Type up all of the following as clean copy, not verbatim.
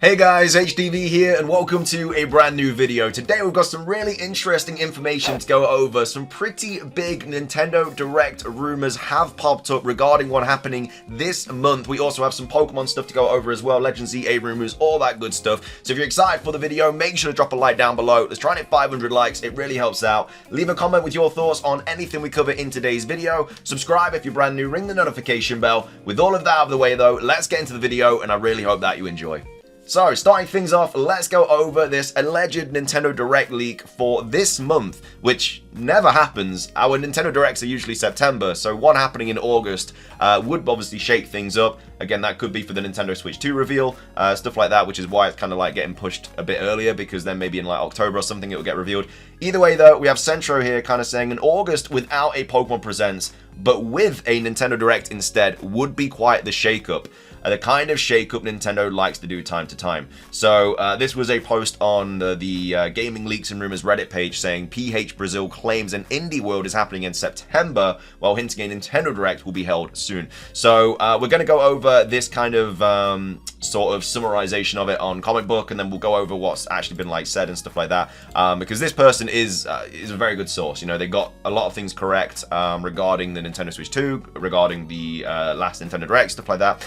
Hey guys, HDV here and welcome to a brand new video. Today we've got some really interesting information to go over. Some pretty big Nintendo Direct rumors have popped up regarding what's happening this month. We also have some Pokemon stuff to go over as well, Legends EA rumors, all that good stuff. So if you're excited for the video, make sure to drop a like down below. Let's try and hit 500 likes, it really helps out. Leave a comment with your thoughts on anything we cover in today's video. Subscribe if you're brand new, ring the notification bell. With all of that out of the way though, let's get into the video and I really hope that you enjoy. So, starting things off, let's go over this alleged Nintendo Direct leak for this month, which never happens. Our Nintendo Directs are usually September, so one happening in August would obviously shake things up. Again, that could be for the Nintendo Switch 2 reveal, stuff like that, which is why it's kind of like getting pushed a bit earlier, because then maybe in like October or something it will get revealed. Either way though, we have Centro here kind of saying in August without a Pokemon Presents, but with a Nintendo Direct instead would be quite the shake-up. The kind of shake-up Nintendo likes to do time to time. So this was a post on the Gaming Leaks and Rumors Reddit page saying PH Brazil claims an indie world is happening in September, while hinting a Nintendo Direct will be held soon. So we're going to go over this kind of sort of summarization of it on Comic Book, and then we'll go over what's actually been like said and stuff like that. Because this person is a very good source. You know, they got a lot of things correct regarding the Nintendo Switch 2, regarding the last Nintendo Direct, stuff like that.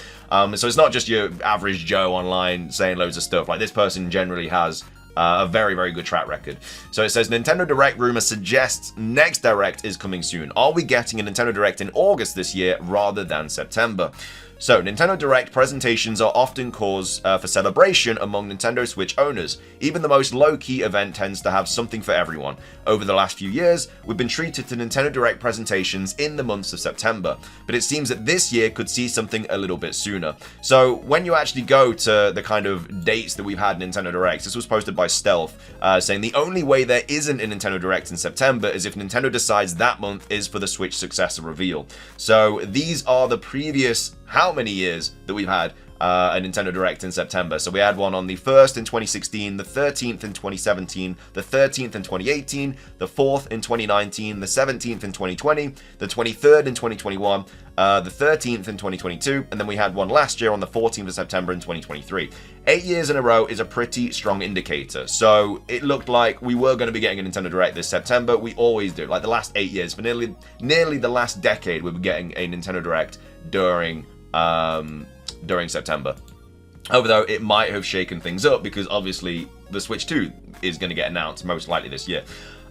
So it's not just your average Joe online saying loads of stuff. Like, this person generally has a very, very good track record. So it says, Nintendo Direct rumor suggests next Direct is coming soon. Are we getting a Nintendo Direct in August this year rather than September? So, Nintendo Direct presentations are often cause for celebration among Nintendo Switch owners. Even the most low-key event tends to have something for everyone. Over the last few years, we've been treated to Nintendo Direct presentations in the months of September, but it seems that this year could see something a little bit sooner. So, when you actually go to the kind of dates that we've had Nintendo Directs, this was posted by Stealth, saying the only way there isn't a Nintendo Direct in September is if Nintendo decides that month is for the Switch successor reveal. So, these are the previous how many years that we've had a Nintendo Direct in September. So we had one on the 1st in 2016, the 13th in 2017, the 13th in 2018, the 4th in 2019, the 17th in 2020, the 23rd in 2021, the 13th in 2022, and then we had one last year on the 14th of September in 2023. 8 years in a row is a pretty strong indicator. So it looked like we were going to be getting a Nintendo Direct this September. We always do. Like the last 8 years, for nearly the last decade, we were getting a Nintendo Direct during September. Although it might have shaken things up because obviously the Switch 2 is going to get announced most likely this year.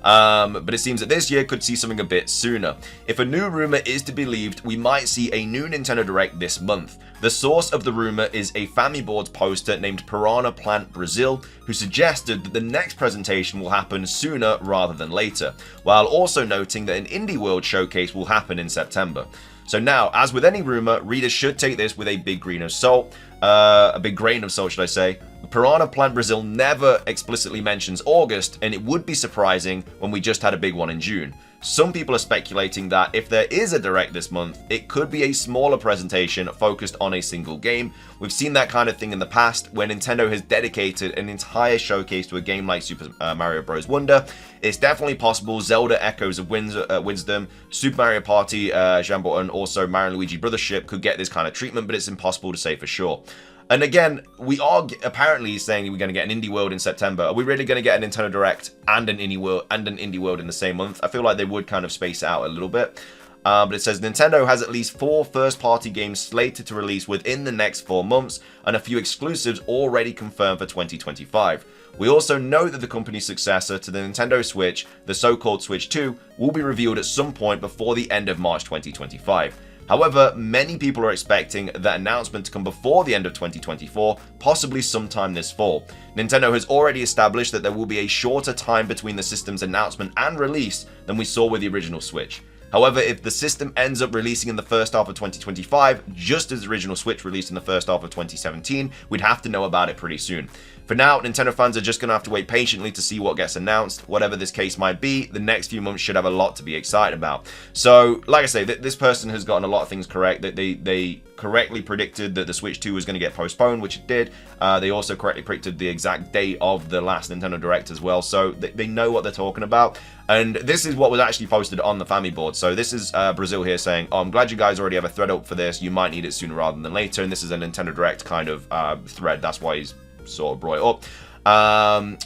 But it seems that this year could see something a bit sooner. If a new rumor is to be believed, we might see a new Nintendo Direct this month. The source of the rumor is a Famiboards poster named Piranha Plant Brazil, who suggested that the next presentation will happen sooner rather than later, while also noting that an Indie World showcase will happen in September. So now, as with any rumor, readers should take this with a big grain of salt. A big grain of salt, should I say. Piranha Plant Brazil never explicitly mentions August, and it would be surprising when we just had a big one in June. Some people are speculating that if there is a Direct this month, it could be a smaller presentation focused on a single game. We've seen that kind of thing in the past where Nintendo has dedicated an entire showcase to a game like Super Mario Bros. Wonder. It's definitely possible Zelda Echoes of Wisdom, Super Mario Party, Jambo, and also Mario & Luigi Brothership could get this kind of treatment, but it's impossible to say for sure. And again, we are apparently saying we're going to get an Indie World in September. Are we really going to get a Nintendo Direct and an Indie World in the same month? I feel like they would kind of space it out a little bit. But it says Nintendo has at least 4 first-party games slated to release within the next 4 months, and a few exclusives already confirmed for 2025. We also know that the company's successor to the Nintendo Switch, the so-called Switch 2, will be revealed at some point before the end of March 2025. However, many people are expecting that announcement to come before the end of 2024, possibly sometime this fall. Nintendo has already established that there will be a shorter time between the system's announcement and release than we saw with the original Switch. However, if the system ends up releasing in the first half of 2025, just as the original Switch released in the first half of 2017, we'd have to know about it pretty soon. For now, Nintendo fans are just going to have to wait patiently to see what gets announced. Whatever this case might be, the next few months should have a lot to be excited about. So, like I say, this person has gotten a lot of things correct. They correctly predicted that the Switch 2 was going to get postponed, which it did. They also correctly predicted the exact date of the last Nintendo Direct as well. So, they know what they're talking about. And this is what was actually posted on the Famiboard. So this is Brazil here saying, oh, I'm glad you guys already have a thread up for this. You might need it sooner rather than later. And this is a Nintendo Direct kind of thread. That's why he's sort of brought it up.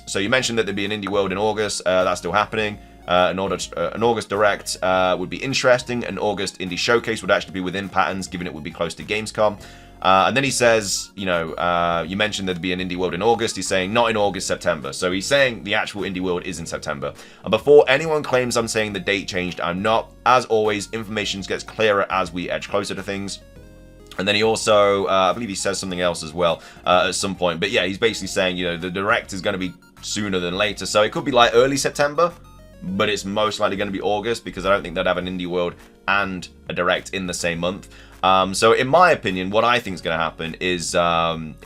So you mentioned that there'd be an Indie World in August. That's still happening. An August Direct would be interesting. An August Indie Showcase would actually be within patterns, given it would be close to Gamescom. And then he says, you know, you mentioned there'd be an Indie World in August. He's saying not in August, September. So he's saying the actual Indie World is in September. And before anyone claims I'm saying the date changed, I'm not. As always, information gets clearer as we edge closer to things. And then he also, I believe he says something else as well at some point. But yeah, he's basically saying, you know, the Direct is going to be sooner than later. So it could be like early September, but it's most likely going to be August because I don't think they'd have an Indie World and a Direct in the same month. So in my opinion, what I think is going to happen is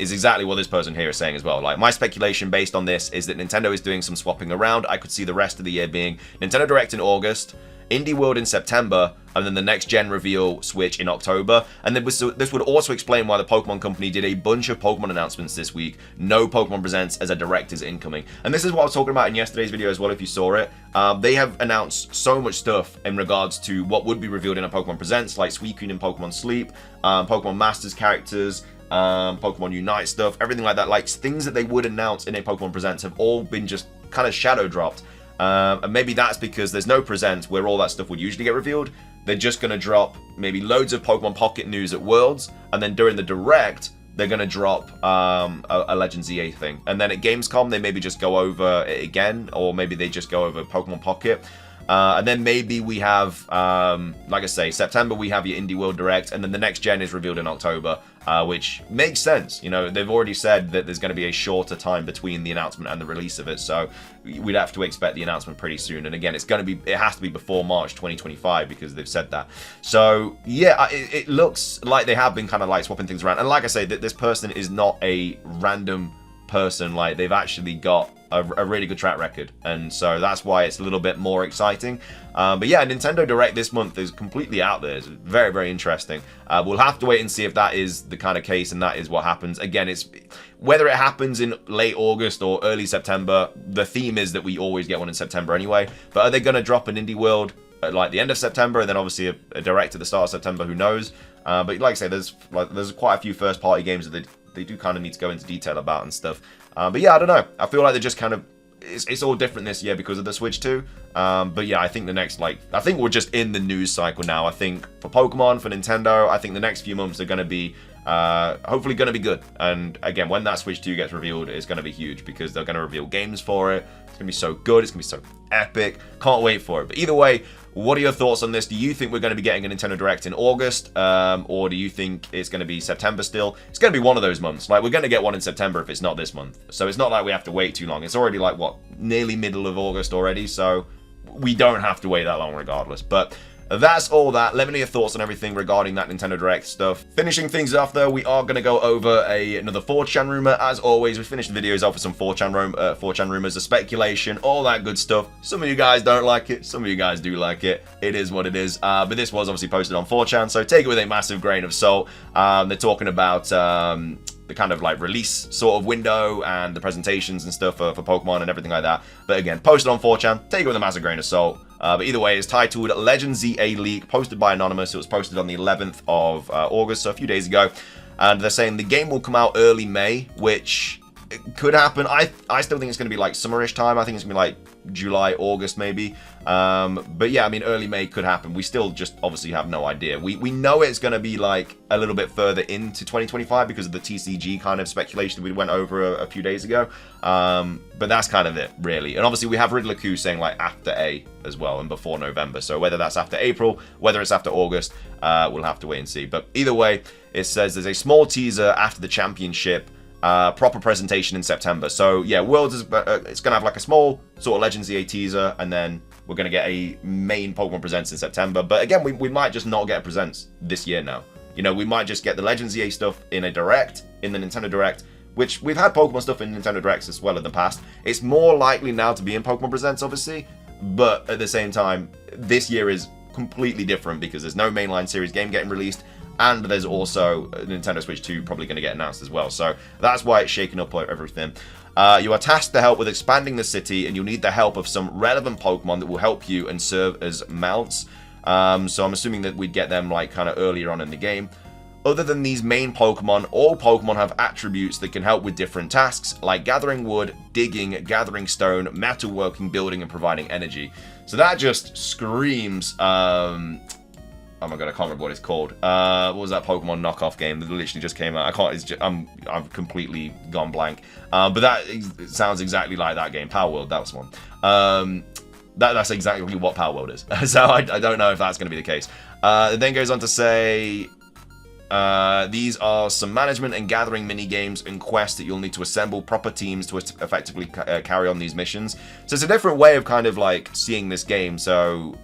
exactly what this person here is saying as well. Like, my speculation based on this is that Nintendo is doing some swapping around. I could see the rest of the year being Nintendo Direct in August, Indie World in September, and then the next gen reveal Switch in October. And this would also explain why the Pokemon Company did a bunch of Pokemon announcements this week. No Pokemon Presents as a Direct is incoming. And this is what I was talking about in yesterday's video as well, if you saw it. They have announced so much stuff in regards to what would be revealed in a Pokemon Presents, like Suicune in Pokemon Sleep, Pokemon Masters characters, Pokemon Unite stuff, everything like that. Like, things that they would announce in a Pokemon Presents have all been just kind of shadow dropped. And maybe that's because there's no present where all that stuff would usually get revealed. They're just going to drop maybe loads of Pokemon Pocket news at Worlds, and then during the Direct, they're going to drop a Legends EA thing. And then at Gamescom, they maybe just go over it again, or maybe they just go over Pokemon Pocket. And then maybe we have, like I say, September we have your Indie World Direct, and then the next gen is revealed in October, which makes sense. You know, they've already said that there's going to be a shorter time between the announcement and the release of it, so we'd have to expect the announcement pretty soon. And again, it has to be before March 2025 because they've said that. So yeah, it looks like they have been kind of like swapping things around. And like I say, that this person is not a random person. Like, they've actually got a really good track record, and so that's why it's a little bit more exciting. But yeah, Nintendo Direct this month is completely out there. It's very, very interesting. We'll have to wait and see if that is the kind of case and that is what happens. Again, it's whether it happens in late August or early September. The theme is that we always get one in September anyway. But are they going to drop an Indie World at like the end of September and then obviously a Direct at the start of September? Who knows? But like I say, there's quite a few first-party games that they do kind of need to go into detail about and stuff. But yeah, I don't know. I feel like they're just kind of, it's all different this year because of the Switch 2. But yeah, I think the next, I think we're just in the news cycle now. I think for Pokemon, for Nintendo, I think the next few months are going to be, hopefully going to be good. And again, when that Switch 2 gets revealed, it's going to be huge because they're going to reveal games for it. It's going to be so good. It's going to be so epic. Can't wait for it. But either way, what are your thoughts on this? Do you think we're going to be getting a Nintendo Direct in August? Or do you think it's going to be September still? It's going to be one of those months. Like, we're going to get one in September if it's not this month. So it's not like we have to wait too long. It's already like, what, nearly middle of August already. So we don't have to wait that long regardless. But that's all that. Let me know your thoughts on everything regarding that Nintendo Direct stuff. Finishing things off though, we are going to go over another 4chan rumor. As always, we finished the videos off with some 4chan rumors, the speculation, all that good stuff. Some of you guys don't like it, some of you guys do like it. It is what it is. But this was obviously posted on 4chan, so take it with a massive grain of salt. They're talking about the kind of like release sort of window and the presentations and stuff for Pokemon and everything like that. But again, posted on 4chan, take it with a massive grain of salt. But either way, it's titled Legends ZA Leak, posted by Anonymous. It was posted on the 11th of August, so a few days ago. And they're saying the game will come out early May, which could happen. I still think it's going to be like summerish time. I think it's going to be like July, August maybe. But yeah, I mean, early May could happen. We still just obviously have no idea. We know it's going to be like a little bit further into 2025 because of the TCG kind of speculation we went over a few days ago. But that's kind of it, really. And obviously we have Riddler saying like after A as well and before November. So whether that's after April, whether it's after August, we'll have to wait and see. But either way, it says there's a small teaser after the championship. Proper presentation in September. So yeah, Worlds is it's gonna have like a small sort of Legends EA teaser, and then we're gonna get a main Pokemon Presents in September. But again, we might just not get a Presents this year now. You know, we might just get the Legends EA stuff in a Direct, in the Nintendo Direct, which we've had Pokemon stuff in Nintendo Directs as well in the past. It's more likely now to be in Pokemon Presents, obviously, but at the same time, this year is completely different because there's no mainline series game getting released. And there's also Nintendo Switch 2 probably going to get announced as well. So that's why it's shaking up everything. You are tasked to help with expanding the city, and you'll need the help of some relevant Pokemon that will help you and serve as mounts. So I'm assuming that we'd get them like kind of earlier on in the game. Other than these main Pokemon, all Pokemon have attributes that can help with different tasks, like gathering wood, digging, gathering stone, metalworking, building, and providing energy. So that just screams, oh my god, I can't remember what it's called. What was that Pokemon knockoff game that literally just came out? I can't, it's just, I've completely gone blank. But that sounds exactly like that game, Power World, that was one. That's exactly what Power World is. So I don't know if that's going to be the case. It then goes on to say, these are some management and gathering mini games and quests that you'll need to assemble proper teams to effectively carry on these missions. So it's a different way of kind of like seeing this game. So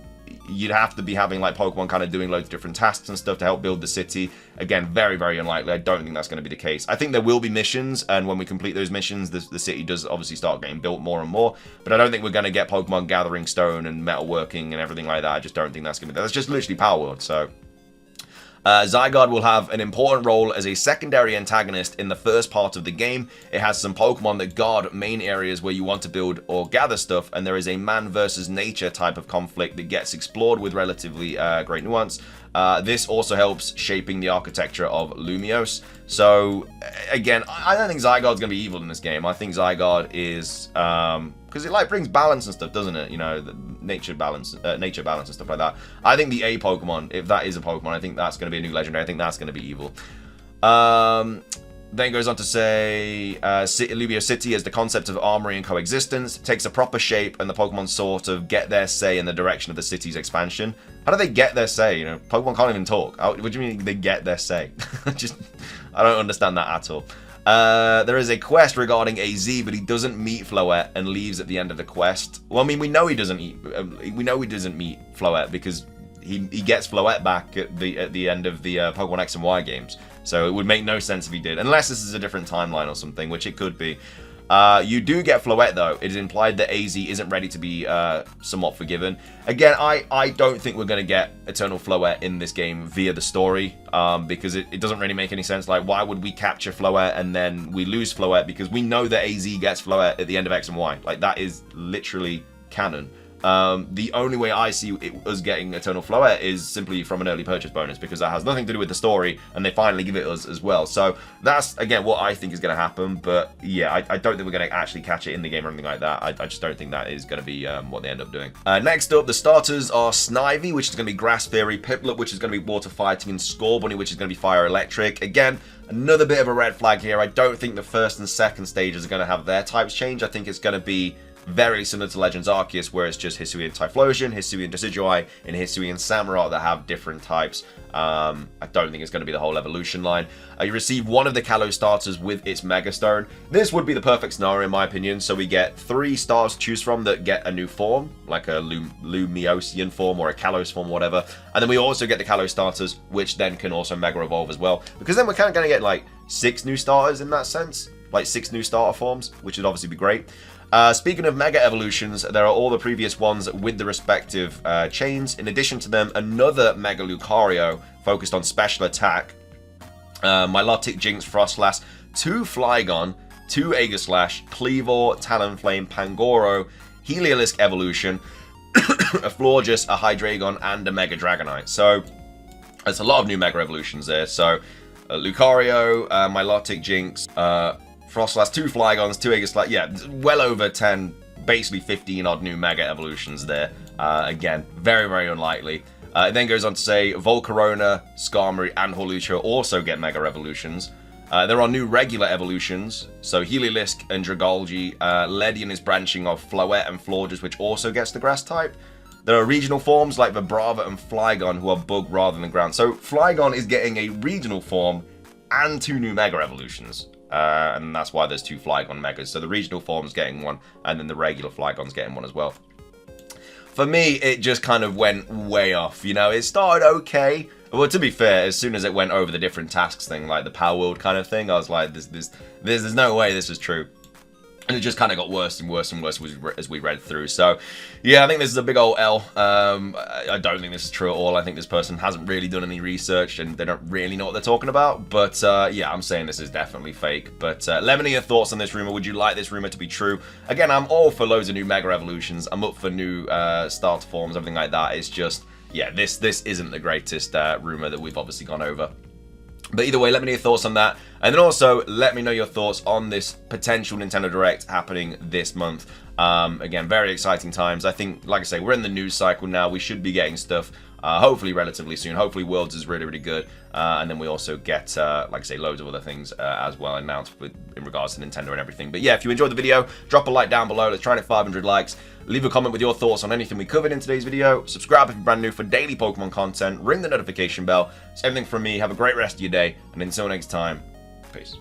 you'd have to be having like Pokemon kind of doing loads of different tasks and stuff to help build the city. Again, very, very unlikely. I don't think that's going to be the case. I think there will be missions, and when we complete those missions, the city does obviously start getting built more and more. But I don't think we're going to get Pokemon gathering stone and metalworking and everything like that. I just don't think that's going to be there. That's just literally Power World, so... Zygarde will have an important role as a secondary antagonist in the first part of the game. It has some Pokemon that guard main areas where you want to build or gather stuff, and there is a man versus nature type of conflict that gets explored with relatively great nuance. This also helps shaping the architecture of Lumiose. So, again, I don't think Zygarde's going to be evil in this game. I think Zygarde is... because it like brings balance and stuff, doesn't it? You know, the nature balance and stuff like that. I think the A Pokemon, if that is a Pokemon, I think that's going to be a new legendary. I think that's going to be evil. Then goes on to say, Lumiose City has the concept of armory and coexistence. It takes a proper shape, and the Pokemon sort of get their say in the direction of the city's expansion. How do they get their say? You know, Pokemon can't even talk. What do you mean they get their say? I don't understand that at all. There is a quest regarding AZ, but he doesn't meet Floette and leaves at the end of the quest. Well, I mean, we know he doesn't meet Floette because he gets Floette back at the end of the Pokemon X and Y games. So it would make no sense if he did, unless this is a different timeline or something, which it could be. You do get Floette, though. It is implied that AZ isn't ready to be somewhat forgiven. Again, I don't think we're going to get Eternal Floette in this game via the story, because it doesn't really make any sense. Like, why would we capture Floette and then we lose Floette? Because we know that AZ gets Floette at the end of X and Y. Like, that is literally canon. The only way I see us getting Eternal Floette is simply from an early purchase bonus, because that has nothing to do with the story, and they finally give it us as well. So that's, again, what I think is going to happen. But yeah, I don't think we're going to actually catch it in the game or anything like that. I just don't think that is going to be what they end up doing. Next up, the starters are Snivy, which is going to be Grass Fury, Piplup, which is going to be Water Fighting, and Scorbunny, which is going to be Fire Electric. Again, another bit of a red flag here. I don't think the first and second stages are going to have their types change. I think it's going to be very similar to Legends Arceus, where it's just Hisuian Typhlosion, Hisuian Decidueye, and Hisuian Samurott that have different types. I don't think it's going to be the whole evolution line. You receive one of the Kalos starters with its Mega Stone. This would be the perfect scenario in my opinion, so we get 3 stars to choose from that get a new form, like a Lumiosian form or a Kalos form, whatever. And then we also get the Kalos starters, which then can also Mega Evolve as well, because then we're kind of going to get like 6 new starters in that sense, like 6 new starter forms, which would obviously be great. Speaking of Mega Evolutions, there are all the previous ones with the respective chains. In addition to them, another Mega Lucario focused on special attack. Milotic, Jinx, Frostlass, 2 Flygon, 2 Aegislash, Kleavor, Talonflame, Pangoro, Heliolisk Evolution, a Florges, a Hydreigon, and a Mega Dragonite. So, there's a lot of new Mega Evolutions there. So, Lucario, Milotic, Jinx, Frostlass, 2 Flygons, 2 Aegislash, yeah, well over 10, basically 15 odd new Mega Evolutions there. Again, very, very unlikely. It then goes on to say Volcarona, Skarmory, and Hawlucha also get Mega Evolutions. There are new regular evolutions, so Heliolisk and Dragalge. Ledian is branching off Floette and Florges, which also gets the Grass type. There are regional forms like Vibrava and Flygon, who are Bug rather than Ground. So Flygon is getting a regional form and 2 new Mega Evolutions. And that's why there's 2 Flygon Megas. So the regional form's getting one, and then the regular Flygon's getting one as well. For me, it just kind of went way off. You know, it started okay. Well, to be fair, as soon as it went over the different tasks thing, like the Power World kind of thing, I was like, there's no way this is true. And it just kind of got worse and worse and worse as we read through. So, yeah, I think this is a big old L. I don't think this is true at all. I think this person hasn't really done any research and they don't really know what they're talking about. But, yeah, I'm saying this is definitely fake. But let me know your thoughts on this rumor. Would you like this rumor to be true? Again, I'm all for loads of new Mega Evolutions. I'm up for new starter forms, everything like that. It's just, yeah, this isn't the greatest rumor that we've obviously gone over. But either way, let me know your thoughts on that. And then also, let me know your thoughts on this potential Nintendo Direct happening this month. Again, very exciting times. I think, like I say, we're in the news cycle now. We should be getting stuff hopefully relatively soon. Hopefully Worlds is really, really good. And then we also get, like I say, loads of other things as well announced in regards to Nintendo and everything. But yeah, if you enjoyed the video, drop a like down below. Let's try to hit 500 likes. Leave a comment with your thoughts on anything we covered in today's video. Subscribe if you're brand new for daily Pokemon content. Ring the notification bell. It's everything from me. Have a great rest of your day. And until next time, peace.